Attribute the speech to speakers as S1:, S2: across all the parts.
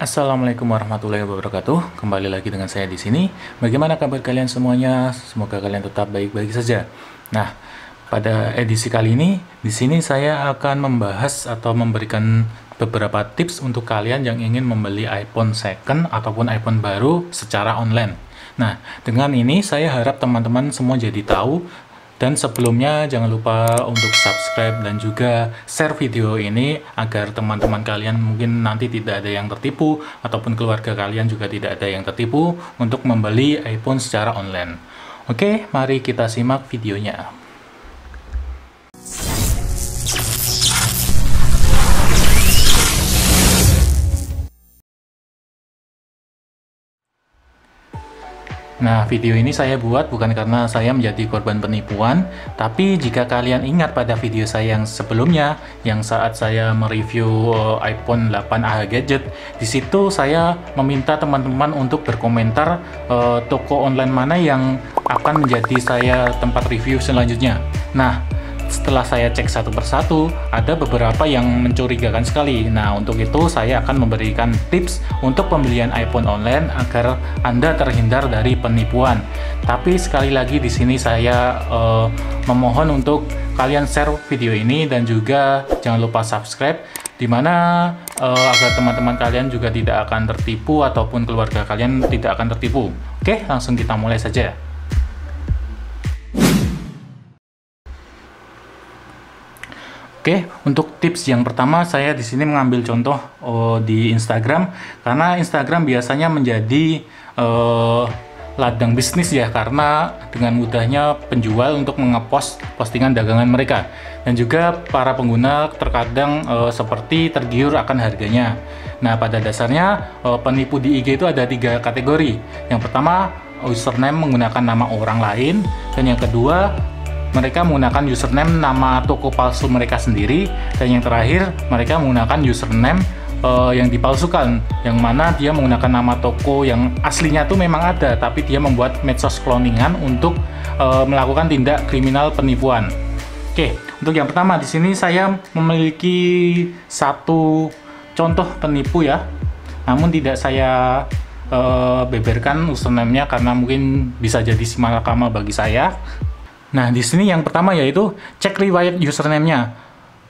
S1: Assalamualaikum warahmatullahi wabarakatuh. Kembali lagi dengan saya di sini. Bagaimana kabar kalian semuanya? Semoga kalian tetap baik-baik saja. Nah, pada edisi kali ini, di sini saya akan membahas atau memberikan beberapa tips untuk kalian yang ingin membeli iPhone second ataupun iPhone baru secara online. Nah, dengan ini saya harap teman-teman semua jadi tahu. Dan sebelumnya jangan lupa untuk subscribe dan juga share video ini agar teman-teman kalian mungkin nanti tidak ada yang tertipu ataupun keluarga kalian juga tidak ada yang tertipu untuk membeli iPhone secara online. Oke, mari kita simak videonya. Nah, video ini saya buat bukan karena saya menjadi korban penipuan, tapi jika kalian ingat pada video saya yang sebelumnya, yang saat saya mereview iPhone 8a gadget, di situ saya meminta teman-teman untuk berkomentar toko online mana yang akan menjadi saya tempat review selanjutnya. Nah, setelah saya cek satu persatu, ada beberapa yang mencurigakan sekali. Nah, untuk itu saya akan memberikan tips untuk pembelian iPhone online agar Anda terhindar dari penipuan. Tapi sekali lagi di sini saya memohon untuk kalian share video ini dan juga jangan lupa subscribe, dimana agar teman-teman kalian juga tidak akan tertipu ataupun keluarga kalian tidak akan tertipu. Oke, langsung kita mulai saja. Oke, untuk tips yang pertama saya di sini mengambil contoh di Instagram, karena Instagram biasanya menjadi ladang bisnis ya, karena dengan mudahnya penjual untuk mengepost postingan dagangan mereka, dan juga para pengguna terkadang seperti tergiur akan harganya. Nah, pada dasarnya penipu di IG itu ada 3 kategori. Yang pertama, username menggunakan nama orang lain, dan yang kedua, mereka menggunakan username nama toko palsu mereka sendiri, dan yang terakhir mereka menggunakan username yang dipalsukan, yang mana dia menggunakan nama toko yang aslinya tuh memang ada, tapi dia membuat medsos cloningan untuk melakukan tindak kriminal penipuan. Oke, untuk yang pertama di sini saya memiliki satu contoh penipu ya, namun tidak saya beberkan username-nya karena mungkin bisa jadi simalakama bagi saya. Nah, di sini yang pertama yaitu cek riwayat username-nya.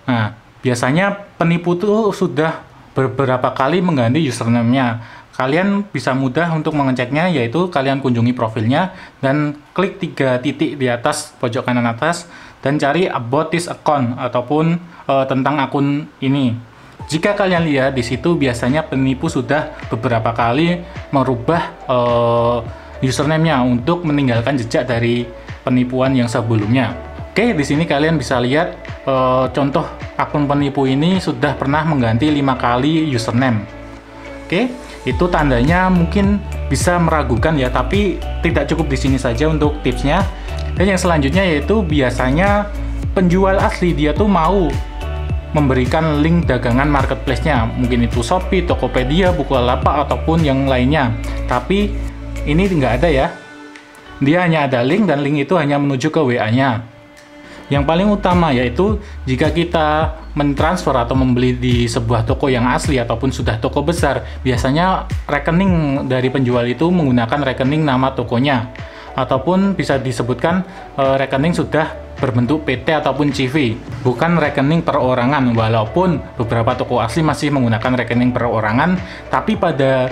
S1: Nah, biasanya penipu itu sudah beberapa kali mengganti username-nya. Kalian bisa mudah untuk mengeceknya, yaitu kalian kunjungi profilnya dan klik 3 titik di atas pojok kanan atas dan cari about this account ataupun tentang akun ini. Jika kalian lihat di situ biasanya penipu sudah beberapa kali merubah username-nya untuk meninggalkan jejak dari penipuan yang sebelumnya. Oke, di sini kalian bisa lihat contoh akun penipu ini sudah pernah mengganti 5 kali username. Oke, itu tandanya mungkin bisa meragukan ya, tapi tidak cukup di sini saja untuk tipsnya. Dan yang selanjutnya yaitu biasanya penjual asli dia tuh mau memberikan link dagangan marketplace-nya, mungkin itu Shopee, Tokopedia, Bukalapak ataupun yang lainnya. Tapi ini nggak ada ya. Dia hanya ada link dan link itu hanya menuju ke WA-nya. Yang paling utama yaitu jika kita mentransfer atau membeli di sebuah toko yang asli ataupun sudah toko besar, biasanya rekening dari penjual itu menggunakan rekening nama tokonya, ataupun bisa disebutkan rekening sudah berbentuk PT ataupun CV, bukan rekening perorangan. Walaupun beberapa toko asli masih menggunakan rekening perorangan, tapi pada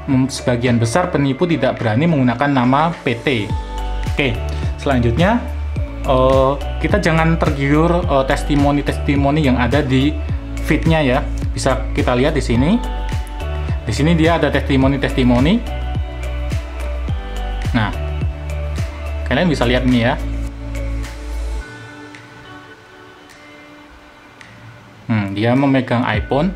S1: sebagian besar penipu tidak berani menggunakan nama PT. Oke, selanjutnya kita jangan tergiur testimoni-testimoni yang ada di feed-nya ya. Bisa kita lihat di sini. Di sini dia ada testimoni-testimoni. Nah, kalian bisa lihat ini ya. Dia memegang iPhone.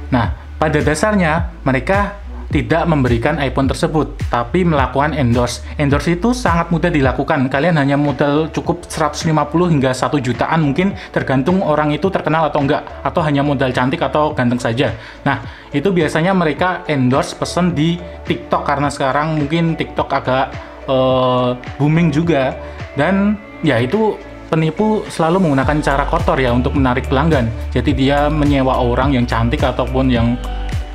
S1: Nah, pada dasarnya mereka tidak memberikan iPhone tersebut, tapi melakukan endorse. Endorse itu sangat mudah dilakukan. Kalian hanya modal cukup 150 hingga 1 jutaan mungkin, tergantung orang itu terkenal atau enggak, atau hanya modal cantik atau ganteng saja. Nah, itu biasanya mereka endorse pesan di TikTok, karena sekarang mungkin TikTok agak booming juga. Dan ya itu penipu selalu menggunakan cara kotor ya untuk menarik pelanggan. Jadi dia menyewa orang yang cantik ataupun yang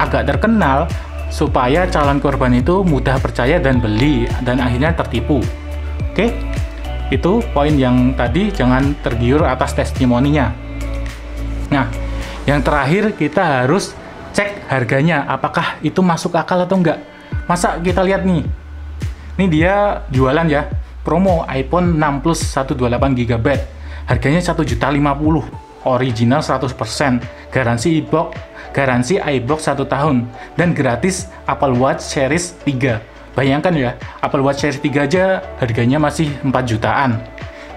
S1: agak terkenal supaya calon korban itu mudah percaya dan beli dan akhirnya tertipu. Oke, itu poin yang tadi, jangan tergiur atas testimoninya. Nah, yang terakhir kita harus cek harganya, apakah itu masuk akal atau enggak. Masa kita lihat nih, ini dia jualan ya, promo iPhone 6 Plus 128GB, harganya 1.050.000, original 100%, garansi iBox 1 tahun, dan gratis Apple Watch Series 3. Bayangkan ya, Apple Watch Series 3 aja harganya masih 4 jutaan.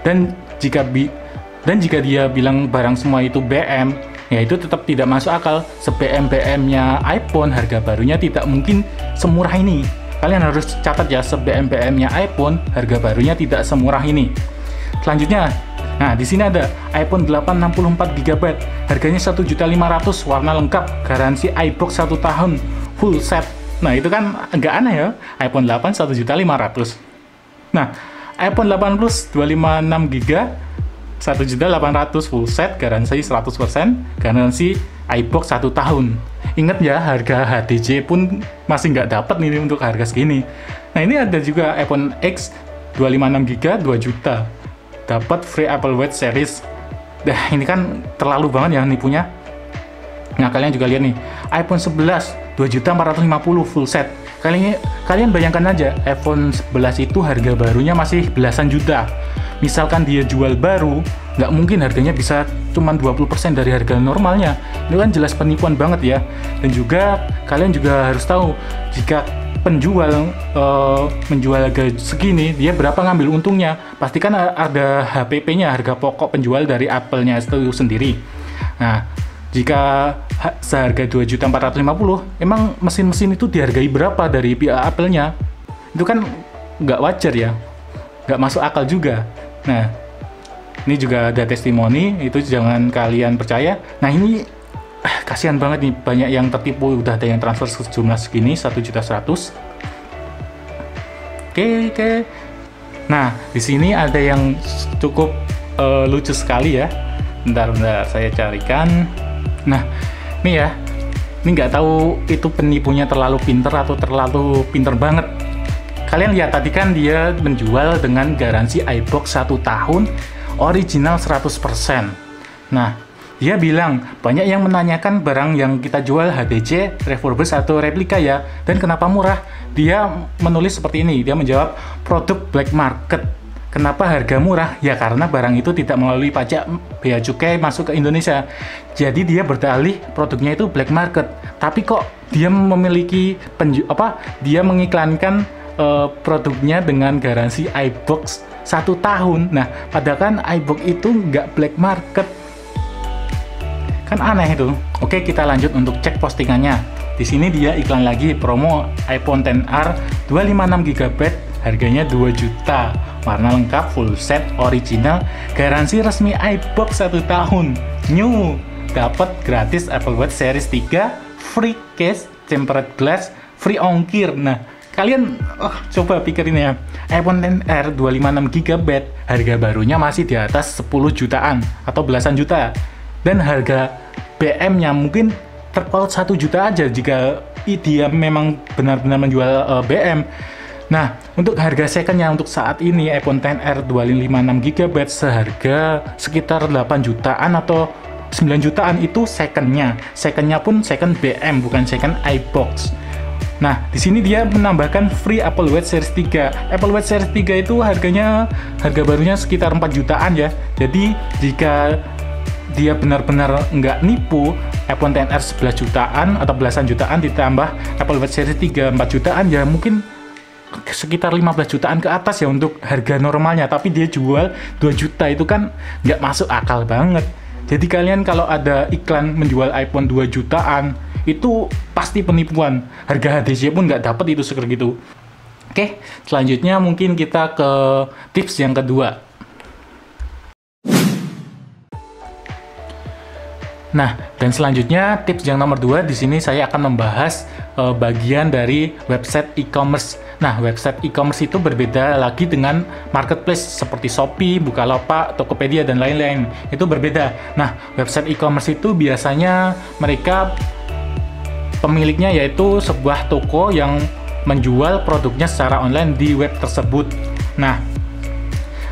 S1: Dan jika dia bilang barang semua itu BM, ya itu tetap tidak masuk akal. Se-BM-BM-nya iPhone, harga barunya tidak mungkin semurah ini. Kalian harus catat ya, se-BM-BM-nya iPhone, harga barunya tidak semurah ini. Selanjutnya, nah di sini ada iPhone 8 64GB, harganya 1.500.000, warna lengkap, garansi iBox 1 tahun, full set. Nah itu kan agak aneh ya, iPhone 8 1.500.000. Nah, iPhone 8 Plus 256GB 1.800.000 full set, garansi 100%, garansi iBox 1 tahun. Ingat ya, harga HTC pun masih nggak dapat nih untuk harga segini. Nah ini ada juga iPhone X 256GB 2 juta, dapat free Apple Watch Series. Dah ini kan terlalu banget ya nipunya. Nah kalian juga lihat nih, iPhone 11 2.450.000 full set. Kalian bayangkan aja, iPhone 11 itu harga barunya masih belasan juta. Misalkan dia jual baru, nggak mungkin harganya bisa cuma 20% dari harga normalnya. Itu kan jelas penipuan banget ya. Dan juga kalian juga harus tahu, jika penjual menjual harga segini, dia berapa ngambil untungnya. Pastikan ada HPP-nya, harga pokok penjual dari Apple-nya itu sendiri. Nah, jika seharga 2.450.000, emang mesin-mesin itu dihargai berapa dari pihak Apple-nya? Itu kan nggak wajar ya, nggak masuk akal juga. Nah, ini juga ada testimoni, itu jangan kalian percaya. Nah ini kasihan banget nih, banyak yang tertipu, udah ada yang transfer sejumlah segini, 1.100.000. Oke. Nah, di sini ada yang cukup lucu sekali ya. Bentar, saya carikan. Nah, ini ya, ini nggak tahu itu penipunya terlalu pinter atau terlalu pinter banget. Kalian lihat tadi kan dia menjual dengan garansi iBox 1 tahun, original 100%. Nah, dia bilang banyak yang menanyakan barang yang kita jual HTC, refurbished atau replika ya, dan kenapa murah? Dia menulis seperti ini, dia menjawab produk black market. Kenapa harga murah? Ya karena barang itu tidak melalui pajak bea cukai masuk ke Indonesia. Jadi dia berdalih produknya itu black market. Tapi kok dia memiliki dia mengiklankan produknya dengan garansi iBox 1 tahun. Nah, padahal kan iBox itu nggak black market. Kan aneh itu. Oke, kita lanjut untuk cek postingannya. Di sini dia iklan lagi promo iPhone XR 256GB, harganya 2 juta. Warna lengkap, full set, original, garansi resmi iBox 1 tahun. New, dapat gratis Apple Watch Series 3, free case, tempered glass, free ongkir. Nah, kalian coba pikirin ya, iPhone XR 256GB, harga barunya masih di atas 10 jutaan atau belasan juta. Dan harga BM-nya mungkin terpaut 1 juta aja jika dia memang benar-benar menjual BM. Nah, untuk harga secondnya untuk saat ini iPhone XR 256GB seharga sekitar 8 jutaan atau 9 jutaan itu secondnya. Secondnya pun second BM, bukan second iBox. Nah, di sini dia menambahkan free Apple Watch Series 3. Apple Watch Series 3 itu harga barunya sekitar 4 jutaan ya. Jadi, jika dia benar-benar nggak nipu, iPhone XR 11 jutaan atau belasan jutaan ditambah Apple Watch Series 3 4 jutaan, ya mungkin sekitar 15 jutaan ke atas ya untuk harga normalnya. Tapi dia jual 2 juta, itu kan nggak masuk akal banget. Jadi kalian kalau ada iklan menjual iPhone 2 jutaan, itu pasti penipuan. Harga HTC pun nggak dapat itu segitu. Oke, selanjutnya mungkin kita ke tips yang kedua. Nah, dan selanjutnya tips yang nomor 2, di sini saya akan membahas bagian dari website e-commerce. Nah, website e-commerce itu berbeda lagi dengan marketplace seperti Shopee, Bukalapak, Tokopedia, dan lain-lain. Itu berbeda. Nah, website e-commerce itu biasanya mereka pemiliknya yaitu sebuah toko yang menjual produknya secara online di web tersebut. Nah,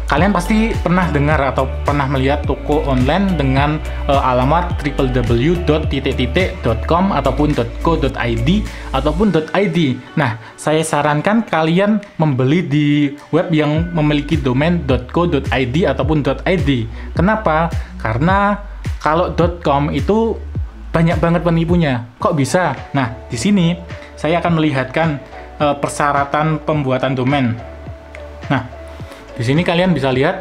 S1: kalian pasti pernah dengar atau pernah melihat toko online dengan alamat www.com ataupun .co.id ataupun .id. Nah, saya sarankan kalian membeli di web yang memiliki domain .co.id ataupun .id. Kenapa? Karena kalau .com itu banyak banget penipunya. Kok bisa? Nah, di sini saya akan melihatkan persyaratan pembuatan domain. Nah, di sini kalian bisa lihat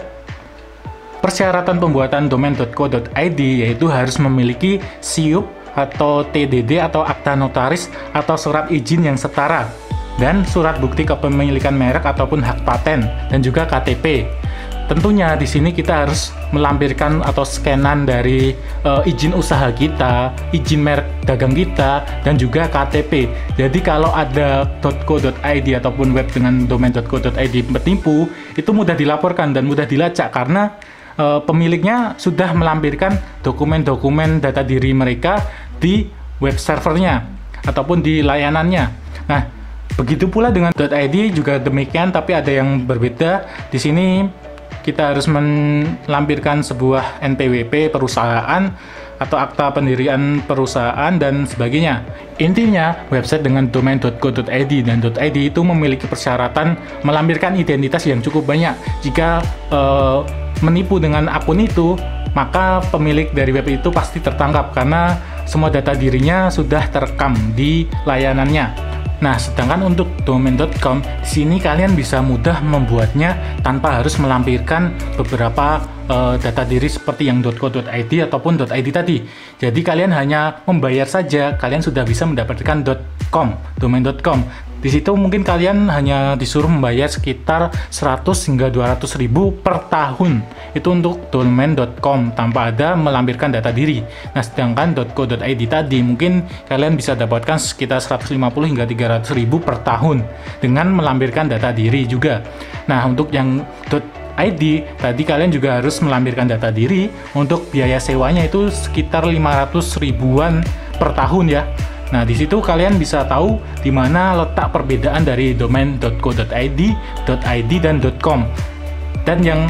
S1: persyaratan pembuatan domain .co.id yaitu harus memiliki SIUP atau TDD atau akta notaris atau surat izin yang setara dan surat bukti kepemilikan merek ataupun hak paten dan juga KTP. Tentunya di sini kita harus melampirkan atau scanan dari izin usaha kita, izin merek dagang kita, dan juga KTP. Jadi kalau ada .co.id ataupun web dengan domain .co.id menipu, itu mudah dilaporkan dan mudah dilacak karena pemiliknya sudah melampirkan dokumen-dokumen data diri mereka di web servernya ataupun di layanannya. Nah, begitu pula dengan .id juga demikian, tapi ada yang berbeda. Di sini kita harus melampirkan sebuah NPWP perusahaan atau akta pendirian perusahaan dan sebagainya. Intinya, website dengan domain .co.id dan .id itu memiliki persyaratan melampirkan identitas yang cukup banyak. Jika menipu dengan akun itu, maka pemilik dari web itu pasti tertangkap karena semua data dirinya sudah terekam di layanannya. Nah, sedangkan untuk domain.com, di sini kalian bisa mudah membuatnya tanpa harus melampirkan beberapa data diri seperti yang .co.id ataupun .id tadi. Jadi kalian hanya membayar saja, kalian sudah bisa mendapatkan .com, domain.com. Di situ mungkin kalian hanya disuruh membayar sekitar 100 hingga 200 ribu per tahun. Itu untuk domain.com tanpa ada melampirkan data diri. Nah, sedangkan .co.id tadi mungkin kalian bisa dapatkan sekitar 150 hingga 300 ribu per tahun dengan melampirkan data diri juga. Nah, untuk yang .id tadi kalian juga harus melampirkan data diri. Untuk biaya sewanya itu sekitar 500 ribuan per tahun ya. Nah, di situ kalian bisa tahu di mana letak perbedaan dari domain .co.id, .id, dan .com. Dan yang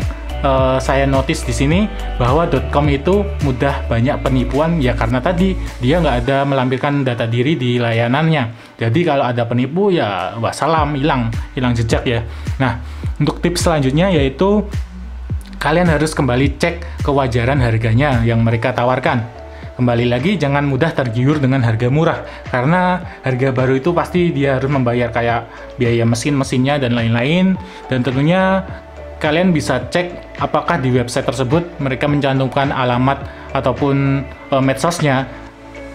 S1: saya notice di sini bahwa .com itu mudah banyak penipuan ya karena tadi dia nggak ada melampirkan data diri di layanannya. Jadi kalau ada penipu ya wassalam, hilang jejak ya. Nah, untuk tips selanjutnya yaitu kalian harus kembali cek kewajaran harganya yang mereka tawarkan. Kembali lagi, jangan mudah tergiur dengan harga murah, karena harga baru itu pasti dia harus membayar kayak biaya mesinnya dan lain-lain. Dan tentunya kalian bisa cek apakah di website tersebut mereka mencantumkan alamat ataupun medsosnya.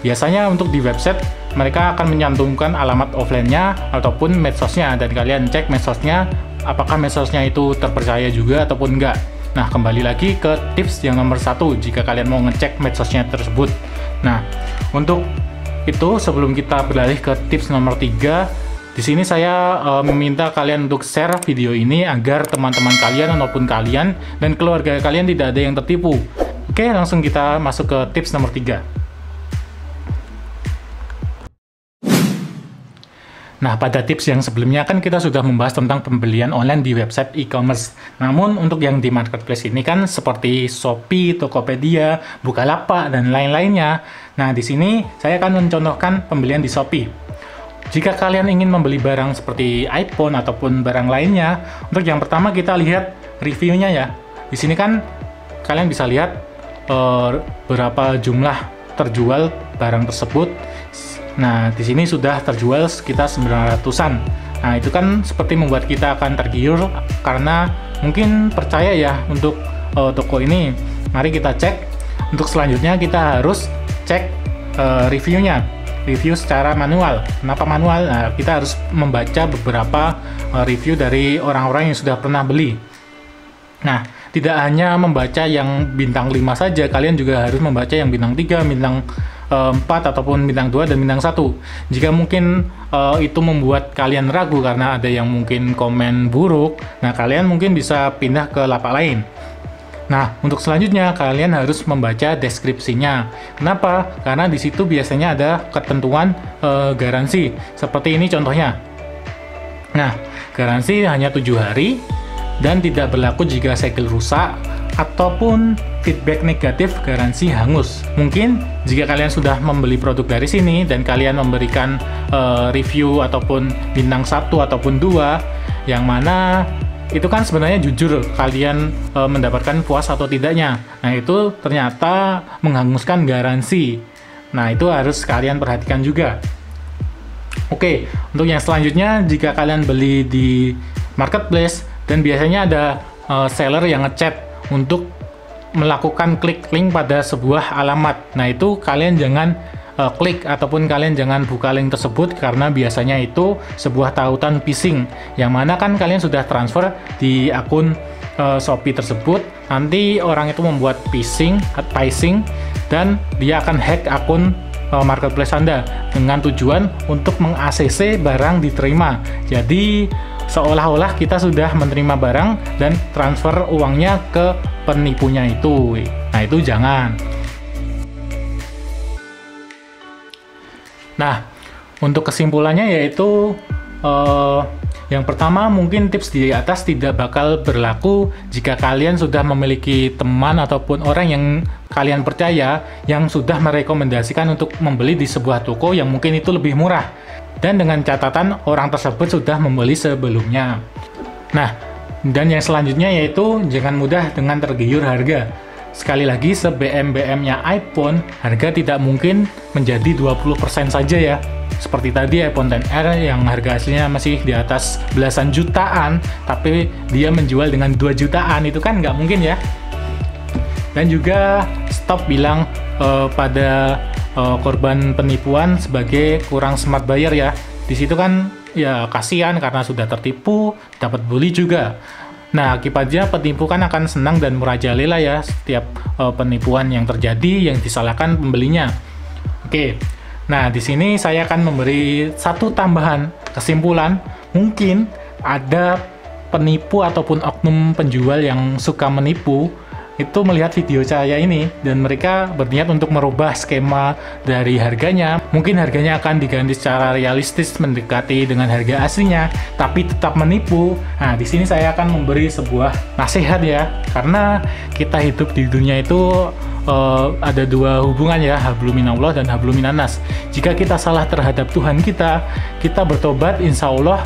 S1: Biasanya untuk di website mereka akan mencantumkan alamat offline-nya ataupun medsosnya, dan kalian cek medsosnya apakah medsosnya itu terpercaya juga ataupun enggak. Nah, kembali lagi ke tips yang nomor 1 jika kalian mau ngecek medsosnya tersebut. Nah, untuk itu sebelum kita beralih ke tips nomor 3, di sini saya meminta kalian untuk share video ini agar teman-teman kalian ataupun kalian dan keluarga kalian tidak ada yang tertipu. Oke, langsung kita masuk ke tips nomor 3. Nah, pada tips yang sebelumnya kan kita sudah membahas tentang pembelian online di website e-commerce. Namun untuk yang di marketplace ini kan seperti Shopee, Tokopedia, Bukalapak, dan lain-lainnya. Nah, di sini saya akan mencontohkan pembelian di Shopee. Jika kalian ingin membeli barang seperti iPhone ataupun barang lainnya, untuk yang pertama kita lihat reviewnya ya. Di sini kan kalian bisa lihat berapa jumlah terjual barang tersebut. Nah, di sini sudah terjual sekitar 900-an. Nah, itu kan seperti membuat kita akan tergiur karena mungkin percaya ya untuk toko ini. Mari kita cek. Untuk selanjutnya kita harus cek reviewnya. Review secara manual. Kenapa manual? Nah, kita harus membaca beberapa review dari orang-orang yang sudah pernah beli. Nah, tidak hanya membaca yang bintang 5 saja, kalian juga harus membaca yang bintang 3, bintang 4 ataupun bintang 2 dan bintang 1. Jika mungkin itu membuat kalian ragu karena ada yang mungkin komen buruk, nah kalian mungkin bisa pindah ke lapak lain. Nah, untuk selanjutnya kalian harus membaca deskripsinya. Kenapa? Karena di situ biasanya ada ketentuan garansi. Seperti ini contohnya. Nah, garansi hanya 7 hari dan tidak berlaku jika segel rusak ataupun feedback negatif garansi hangus. Mungkin jika kalian sudah membeli produk dari sini dan kalian memberikan review ataupun bintang 1 ataupun 2, yang mana itu kan sebenarnya jujur kalian mendapatkan puas atau tidaknya. Nah, itu ternyata menghanguskan garansi. Nah, itu harus kalian perhatikan juga. Oke, untuk yang selanjutnya, jika kalian beli di marketplace dan biasanya ada seller yang ngechat untuk melakukan klik link pada sebuah alamat. Nah, itu kalian jangan klik ataupun kalian jangan buka link tersebut, karena biasanya itu sebuah tautan phishing, yang mana kan kalian sudah transfer di akun Shopee tersebut. Nanti orang itu membuat phishing dan dia akan hack akun marketplace Anda dengan tujuan untuk meng-ACC barang diterima. Jadi seolah-olah kita sudah menerima barang dan transfer uangnya ke penipunya itu. Nah, itu jangan. Nah, untuk kesimpulannya yaitu yang pertama, mungkin tips di atas tidak bakal berlaku jika kalian sudah memiliki teman ataupun orang yang kalian percaya yang sudah merekomendasikan untuk membeli di sebuah toko yang mungkin itu lebih murah, dan dengan catatan orang tersebut sudah membeli sebelumnya. Nah, dan yang selanjutnya yaitu jangan mudah dengan tergiur harga. Sekali lagi, se-BM-BM-nya iPhone, harga tidak mungkin menjadi 20% saja ya. Seperti tadi iPhone XR yang harga aslinya masih di atas belasan jutaan, tapi dia menjual dengan 2 jutaan, itu kan nggak mungkin ya. Dan juga stop bilang pada korban penipuan sebagai kurang smart buyer ya. Di situ kan ya kasihan karena sudah tertipu, dapat bully juga. Nah, akibatnya penipu kan akan senang dan merajalela ya setiap penipuan yang terjadi yang disalahkan pembelinya. Oke, nah di sini saya akan memberi satu tambahan kesimpulan. Mungkin ada penipu ataupun oknum penjual yang suka menipu itu melihat video saya ini dan mereka berniat untuk merubah skema dari harganya. Mungkin harganya akan diganti secara realistis mendekati dengan harga aslinya, tapi tetap menipu. Nah, di sini saya akan memberi sebuah nasihat ya, karena kita hidup di dunia itu ada dua hubungan ya, hablum minallah dan hablum minannas. Jika kita salah terhadap Tuhan kita bertobat, insya Allah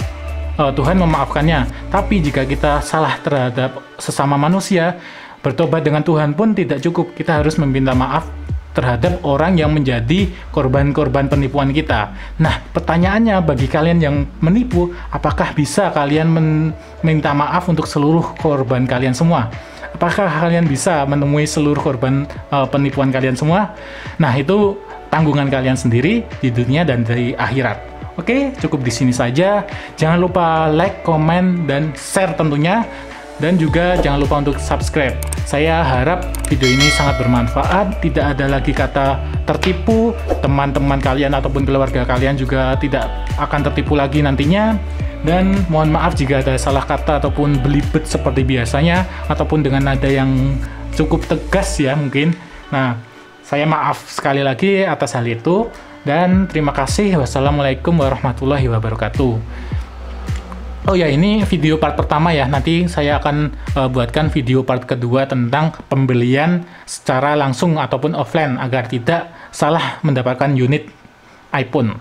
S1: Tuhan memaafkannya. Tapi jika kita salah terhadap sesama manusia, bertobat dengan Tuhan pun tidak cukup. Kita harus meminta maaf terhadap orang yang menjadi korban-korban penipuan kita. Nah, pertanyaannya bagi kalian yang menipu, apakah bisa kalian meminta maaf untuk seluruh korban kalian semua? Apakah kalian bisa menemui seluruh korban penipuan kalian semua? Nah, itu tanggungan kalian sendiri di dunia dan di akhirat. Oke, cukup di sini saja. Jangan lupa like, komen, dan share tentunya. Dan juga jangan lupa untuk subscribe. Saya harap video ini sangat bermanfaat, tidak ada lagi kata tertipu, teman-teman kalian ataupun keluarga kalian juga tidak akan tertipu lagi nantinya. Dan mohon maaf jika ada salah kata ataupun belibet seperti biasanya, ataupun dengan nada yang cukup tegas ya mungkin. Nah, saya maaf sekali lagi atas hal itu, dan terima kasih. Wassalamualaikum warahmatullahi wabarakatuh. Oh ya, ini video part pertama ya. Nanti saya akan buatkan video part kedua tentang pembelian secara langsung ataupun offline agar tidak salah mendapatkan unit iPhone.